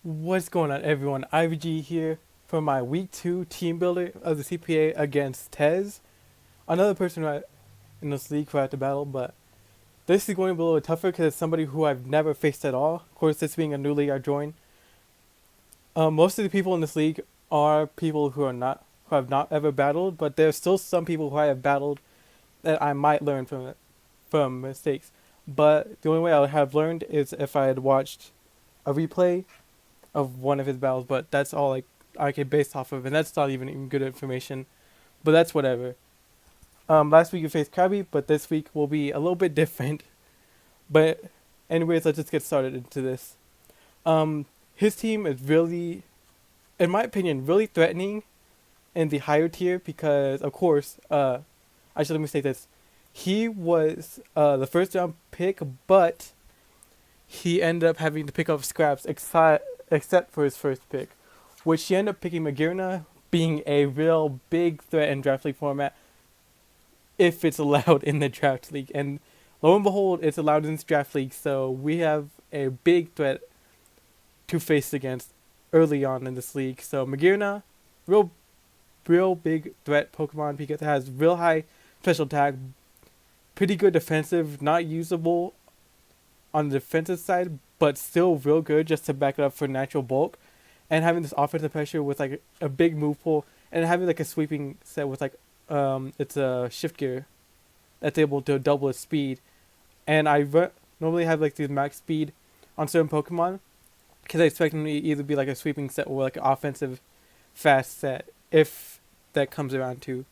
What's going on, everyone? IVG here for my week 2 team builder of the CPA against Tez, another person in this league who I have to battle. But this is going to be a little tougher because it's somebody who I've never faced at all. Of course, this being a new league I joined. Most of the people in this league are people who have not ever battled, but there's still some people who I have battled that I might learn from mistakes. But the only way I would have learned is if I had watched a replay of one of his battles, but that's all I could base off of, and that's not even good information. But that's whatever. Last week you faced Krabby, but this week will be a little bit different. But anyways, let's just get started into this. His team is really, in my opinion, really threatening in the higher tier because, of course, actually let me say this: he was the first round pick, but he ended up having to pick up scraps except for his first pick, which he ended up picking Magirna, being a real big threat in draft league format if it's allowed in the draft league. And lo and behold, it's allowed in this draft league, so we have a big threat to face against early on in this league. So Magirna, real big threat Pokemon because it has real high special attack, pretty good defensive, not usable on the defensive side, but still real good just to back it up for natural bulk, and having this offensive pressure with like a big move pool, and having like a sweeping set with it's a shift gear that's able to double its speed. And normally have like these max speed on certain Pokemon because I expect them to either be like a sweeping set or like an offensive fast set if that comes around too.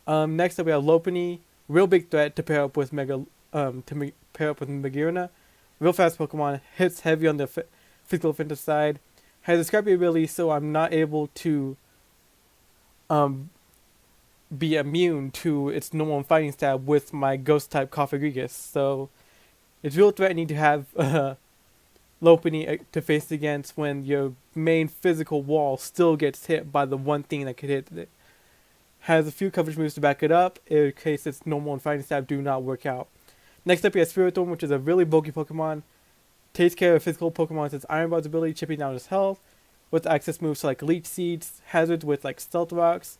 Next up we have Lopunny, real big threat to pair up with pair up with Magirna. Real fast Pokemon, hits heavy on the physical offensive side, has a scrappy ability, so I'm not able to be immune to its normal fighting stab with my ghost type Cofagrigus. So it's real threatening to have Lopunny to face against when your main physical wall still gets hit by the one thing that could hit it. Has a few coverage moves to back it up in case its normal and fighting stab do not work out. Next up, we have Spiritomb, which is a really bulky Pokemon. Takes care of physical Pokemon with its Iron Ball's ability, chipping down its health, with access moves to like Leech Seeds, hazards with like Stealth Rocks,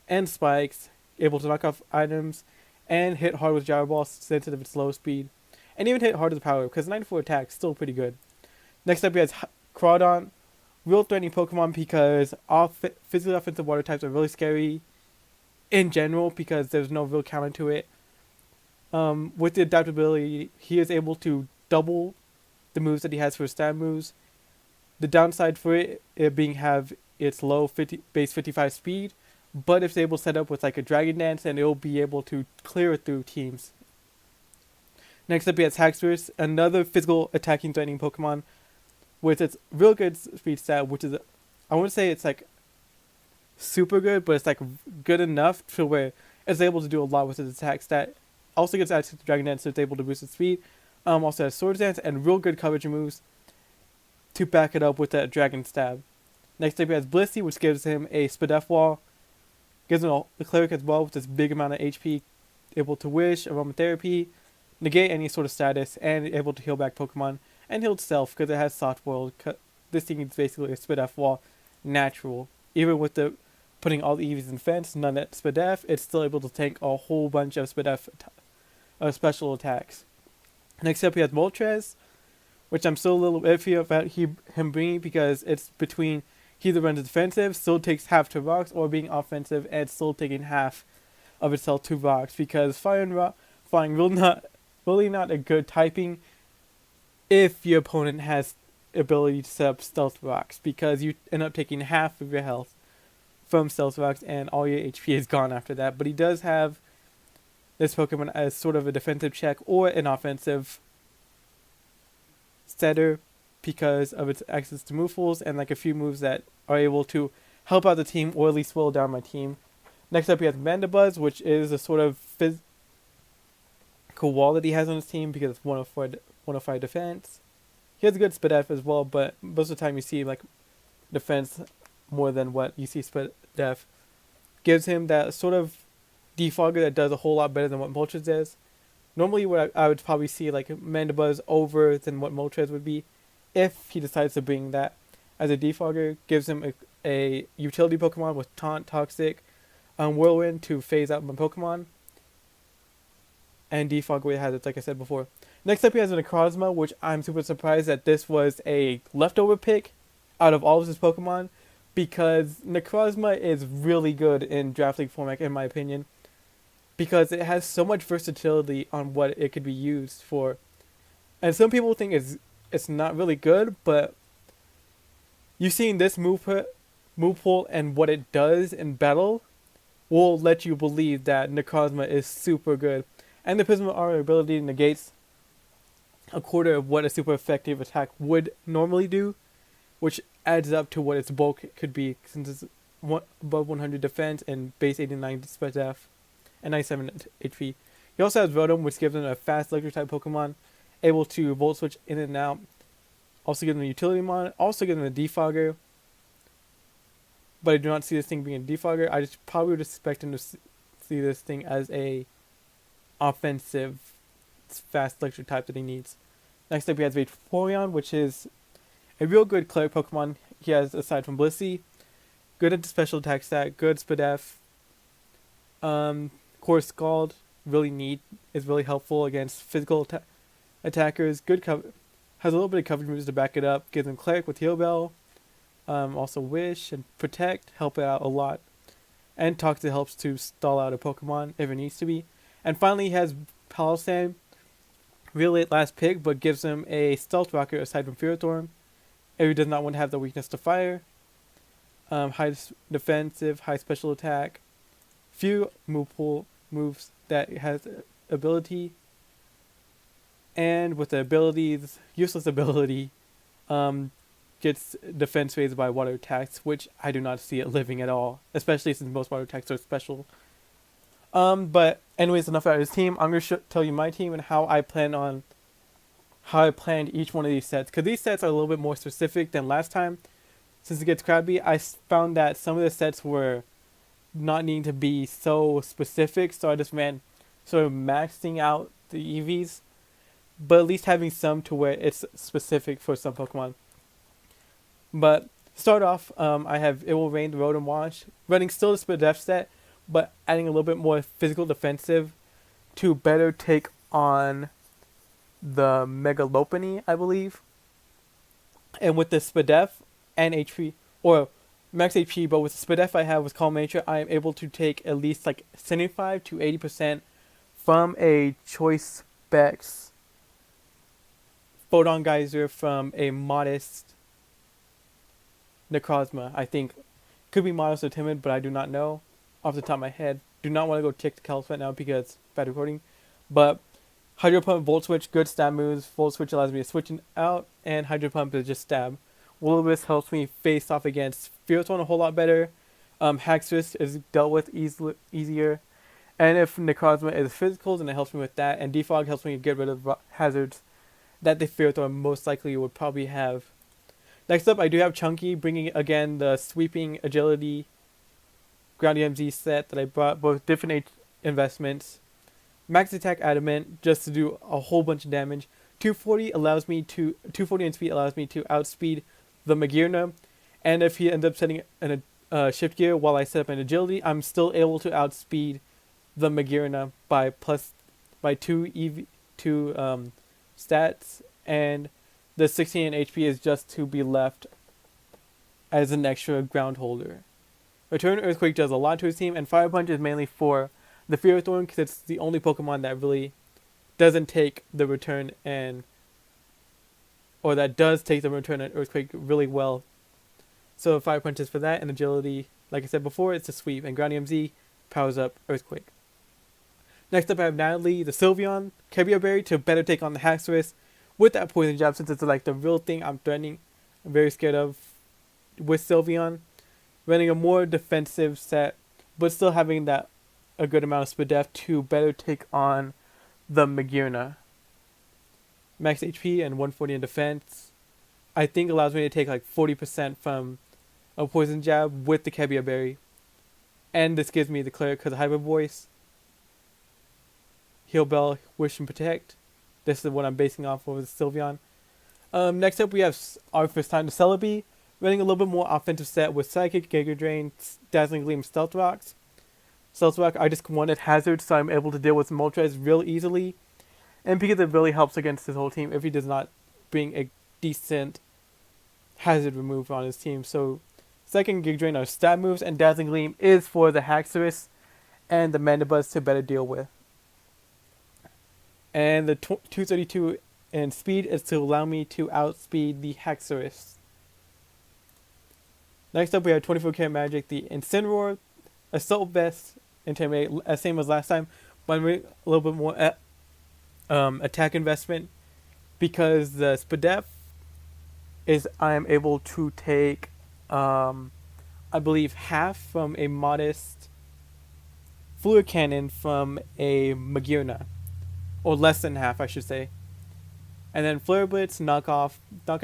and Spikes, able to knock off items, and hit hard with Gyro Ball, sensitive of its low speed, and even hit hard with power, because 94 attack is still pretty good. Next up, we have Crawdon, real threatening Pokemon because physically offensive water types are really scary in general because there's no real counter to it. With the adaptability, he is able to double the moves that he has for his stab moves. The downside for it being have its low base 55 speed, but if it's able to set up with like a Dragon Dance, then it'll be able to clear it through teams. Next up, he has Haxorus, another physical attacking threatening Pokemon with its real good speed stat, which is, I wouldn't say it's like super good, but it's like good enough to where it's able to do a lot with its attack stat. Also gets access to Dragon Dance, so it's able to boost its speed. Also has Sword Dance and real good coverage moves to back it up with that Dragon Stab. Next up, he has Blissey, which gives him a Spadef Wall. Gives him a Cleric as well with this big amount of HP. Able to Wish, Aromatherapy, negate any sort of status, and able to heal back Pokemon. And heal itself because it has Soft World. This thing is basically a Spadef Wall natural. Even with the putting all the EVs in fence, none at Spadef, it's still able to tank a whole bunch of Spadef special attacks. Next up, he has Moltres, which I'm still a little iffy about him bringing because it's between he either runs defensive, still takes half to rocks, or being offensive and still taking half of its health to rocks because flying really not a good typing if your opponent has ability to set up stealth rocks because you end up taking half of your health from stealth rocks and all your HP is gone after that. But he does have this Pokemon as sort of a defensive check or an offensive setter because of its access to move pools and like a few moves that are able to help out the team or at least slow down my team. Next up, he has Mandibuzz, which is a sort of physical wall that he has on his team because it's 105 defense. He has a good Spadef as well, but most of the time you see like defense more than what you see Spadef. Gives him that sort of defogger that does a whole lot better than what Moltres does. Normally what I would probably see like Mandibuzz over than what Moltres would be if he decides to bring that. as a defogger. Gives him a utility Pokemon with Taunt, Toxic, Whirlwind to phase out my Pokemon. And defog away hazards, like I said before. Next up, he has a Necrozma, which I'm super surprised that this was a leftover pick out of all of his Pokemon, because Necrozma is really good in Draft League format, in my opinion, because it has so much versatility on what it could be used for. And some people think it's not really good, but you've seen this move pool and what it does in battle will let you believe that Necrozma is super good. And the Prism Aura ability negates a quarter of what a super effective attack would normally do, which adds up to what its bulk could be, since it's above 100 defense and base 89 def and 97 HP. He also has Rotom, which gives him a fast electric type Pokemon, able to Volt Switch in and out. Also gives him a Utility Mon, also gives him a Defogger. But I do not see this thing being a Defogger. I just probably would expect him to see this thing as a offensive fast electric type that he needs. Next up, he has Vaporeon, which is a real good cleric Pokemon. He has, aside from Blissey, good at the special attack stat, good Spadef. Core Scald, really neat, is really helpful against physical attackers. Good cover, has a little bit of coverage moves to back it up. Gives him Cleric with Heal Bell. Also Wish and Protect help it out a lot. And Toxic helps to stall out a Pokemon if it needs to be. And finally, he has Palossand, real late last pick, but gives him a Stealth Rocket aside from Ferrothorn. If he does not want to have the weakness to fire. High defensive, high special attack. Few move pool moves that has ability. And with the abilities, useless ability, gets defense raised by water attacks, which I do not see it living at all, especially since most water attacks are special. But anyways, enough about his team. I'm going to tell you my team and how I planned each one of these sets, because these sets are a little bit more specific than last time. Since it gets crabby, I found that some of the sets were not needing to be so specific, so I just ran sort of maxing out the EVs, but at least having some to where it's specific for some Pokemon. But to start off, I have It Will Rain, the Rotom Wash, running still the Spadef set, but adding a little bit more physical defensive to better take on the Megalopony, I believe. And with the Spadef and HP, or max HP, but with the Spadef I have with Calm Nature, I am able to take at least like 75 to 80% from a Choice Specs Photon Geyser from a modest Necrozma. I think could be modest or timid, but I do not know off the top of my head. Do not want to go check the calcs right now because bad recording. But Hydro Pump, Volt Switch, good stab moves. Volt Switch allows me to switch out, and Hydro Pump is just stab. Will-O-Wisp helps me face off against Ferrothorn a whole lot better. Haxorus is dealt with easier. And if Necrozma is physical, then it helps me with that. And Defog helps me get rid of hazards that the Ferrothorn most likely would probably have. Next up, I do have Chunky, bringing again the Sweeping Agility Ground EMZ set that I brought, both different investments. Max Attack Adamant, just to do a whole bunch of damage. 240 in speed allows me to outspeed the Magearna, and if he ends up setting in a shift gear while I set up an agility, I'm still able to outspeed the Magearna by 2 stats, and the 16 HP is just to be left as an extra ground holder. Return Earthquake does a lot to his team, and Fire Punch is mainly for the Ferrothorn because it's the only Pokemon that really doesn't take the return or that does take the return and Earthquake really well. So Fire Punch is for that, and Agility, like I said before, it's a sweep, and Ground EMZ powers up Earthquake. Next up I have Natalie, the Sylveon, Kebia Berry to better take on the Haxorus with that Poison Jab, since it's like the real thing I'm very scared of with Sylveon. Running a more defensive set, but still having a good amount of Spadef to better take on the Magearna. Max HP and 140 in defense, I think allows me to take like 40% from a Poison Jab with the Kebia Berry. And this gives me the Cleric because of Hyper Voice. Heal Bell, Wish and Protect. This is what I'm basing off of with Sylveon. Next up we have our first time to Celebi, running a little bit more offensive set with Psychic, Giga Drain, Dazzling Gleam, Stealth Rocks. Stealth Rock, I just wanted Hazard, so I'm able to deal with Moltres real easily. And because it really helps against his whole team if he does not bring a decent Hazard remove on his team. So second Giga Drain are stab moves, and Dazzling Gleam is for the Haxorus and the Mandibuzz to better deal with. And the 232 in speed is to allow me to outspeed the Haxorus. Next up we have 24 karat magic, the Incineroar, Assault Vest, Intimidate, same as last time, but a little bit more attack investment, because the Spadef is I am able to take I believe half from a modest Fluid Cannon from a Magearna, or less than half I should say. And then Flare Blitz, Knockoff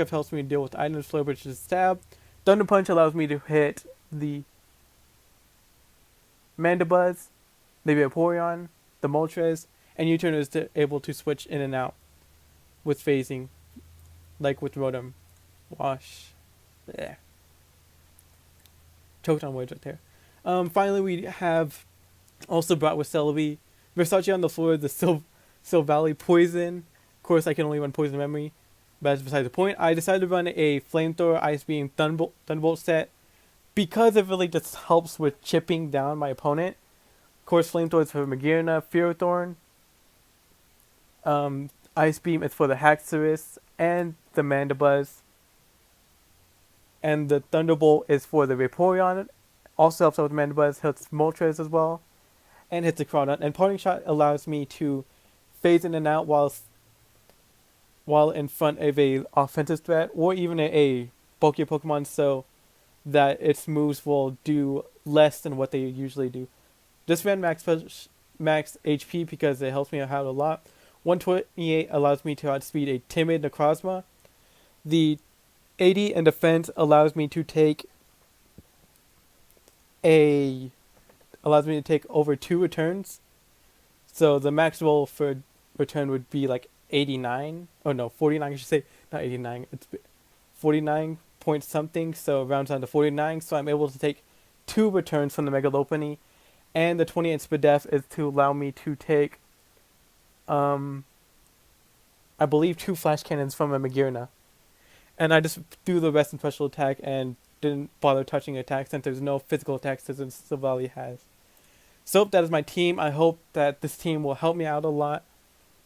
helps me deal with items, Flare Blitz is stab. Thunder Punch allows me to hit the Mandibuzz, the Vaporeon, the Moltres, and U-Turn is able to switch in and out with phasing, like with Rotom. Wash. Blech. Choked on words right there. Finally, we have also brought with Celebi, Versace on the floor, the Silvally Poison. Of course, I can only run Poison Memory, but that's beside the point. I decided to run a Flamethrower, Ice Beam, Thunderbolt set because it really just helps with chipping down my opponent. Of course, Flamethrower is for Magearna, Fearothorn. Ice Beam is for the Haxorus and the Mandibuzz. And the Thunderbolt is for the Vaporeon. Also helps out with Mandibuzz, hits Moltres as well, and hits the Crawdon. And Parting Shot allows me to phase in and out while in front of a offensive threat, or even a bulkier Pokemon, so that its moves will do less than what they usually do. This ran max HP because it helps me out a lot. 128 allows me to outspeed a timid Necrozma. The 80 in defense allows me to take over 2 returns. So the max roll for return would be like 89. Oh no, 49 I should say. Not 89. It's 49 point something. So it rounds down to 49. So I'm able to take 2 returns from the Mega Lopunny. And the 28 Spadef is to allow me to take I believe 2 Flash Cannons from a Magearna. And I just threw the rest in special attack and didn't bother touching attack since there's no physical attacks that Silvally has. So that is my team. I hope that this team will help me out a lot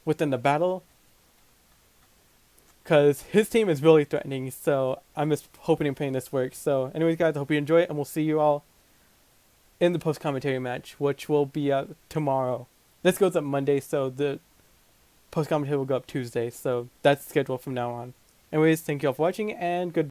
within the battle, because his team is really threatening, so I'm just hoping and praying this works. So anyways guys, I hope you enjoy it, and we'll see you all in the post-commentary match, which will be tomorrow. This goes up Monday, so the post-commentary will go up Tuesday, so that's scheduled from now on. Anyways, thank you all for watching, and goodbye.